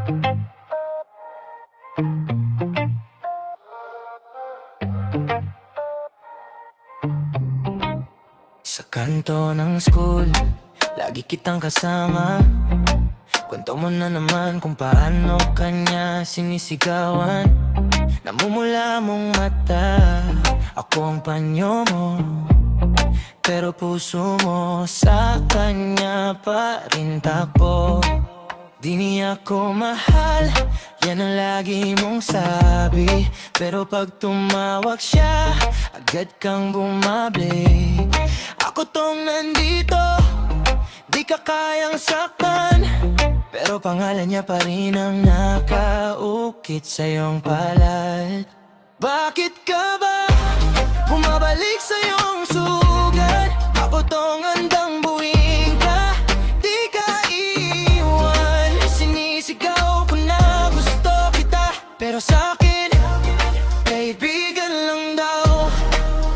Sa kanto ng school, lagi kitang kasama. Kwento mo na naman kung paano kanya sinisigawan. Namumula mong mata, ako ang panyo mo, pero puso mo sa kanya pa rin takbo. Di niya ko mahal, yan ang lagi mong sabi. Pero pag tumawag siya, agad kang bumablik. Ako tong nandito, di ka kayang saktan, pero pangalan niya pa rin ang nakaukit sa iyong palad. Bakit ka ba bumabalik sa iyong sugat? Ako tong handang buwing ka, di ka iiwan. Sinisigaw ko na gusto kita, pero sa'kin kaibigan lang daw,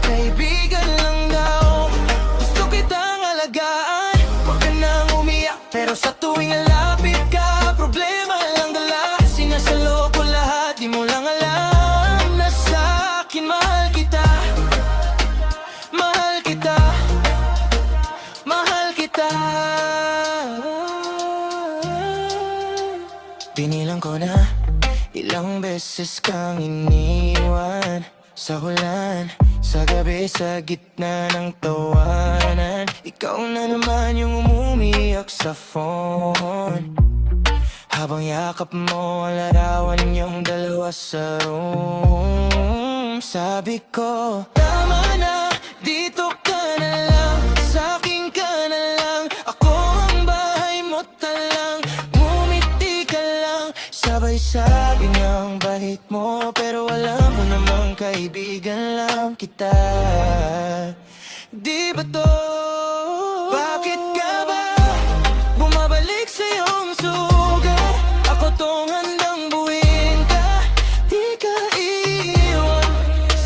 kaibigan lang daw. Gusto kitang alagaan, huwag ka nang umiyak, pero sa tuwing lalapit ka, problema lang dala. Sinasalo ko lahat, di mo lang alam na sa'kin mahal kita, mahal kita, mahal kita. Binilang ko na ilang beses kang iniwan sa ulan, sa gabi, sa gitna ng tawanan. Ikaw na naman yung umumiyak sa phone, habang yakap mo ang larawan niyong dalawa sa room. Sabi ko, tama na, dito ka na lang, sa'kin ka na lang. Ako ang bahay mo talang, ngumiti ka lang. Sabay sabi ng bahit mo, pero alam mo namang kaibigan lang kita. Di ba to? Bakit ka ba bumabalik sa iyong sugat? Ako tong handang buwin ka, di ka iiwan.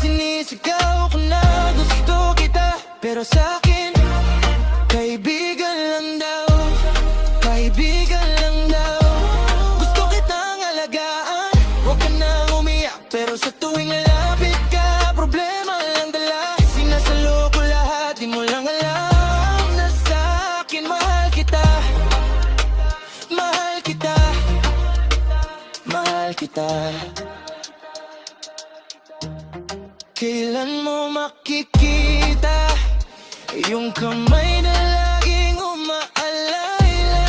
Sinisigaw ko na gusto kita, pero sa'kin kaibigan lang daw, kaibigan lang daw. Gusto kitang alagaan, huwag ka nang umiyak, pero sa tuwing lalapit ka, problema lang dala. Sinasalo ko lahat, di mo lang alam na sa'kin mahal kita, mahal kita, mahal kita. Kailan mo makikita yung kamay na laging umaalay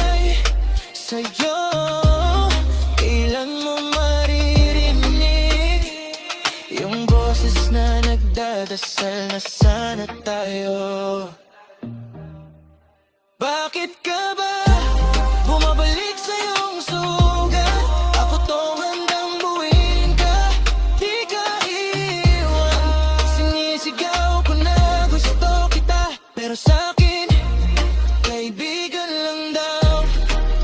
sa'yo? Kailan mo maririnig yung boses na nagdadasal na sana tayo? Bakit ka ba bumabalik sa iyong sugat? Ako tong handang buwin ka, di ka iiwan. Sinisigaw ko na gusto kita, pero sa'kin kaibigan lang daw,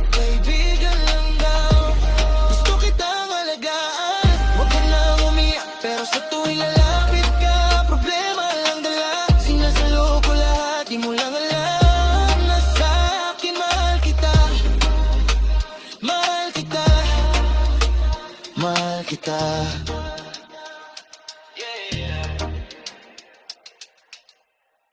kaibigan lang daw. Gusto kitang alagaan, huwag ka nang umiyak, pero sa tuwing lalapit ka, problema lang dala. Sinasalo ko lahat, di mo lang alam na sa'kin mahal kita, mahal kita, mahal kita.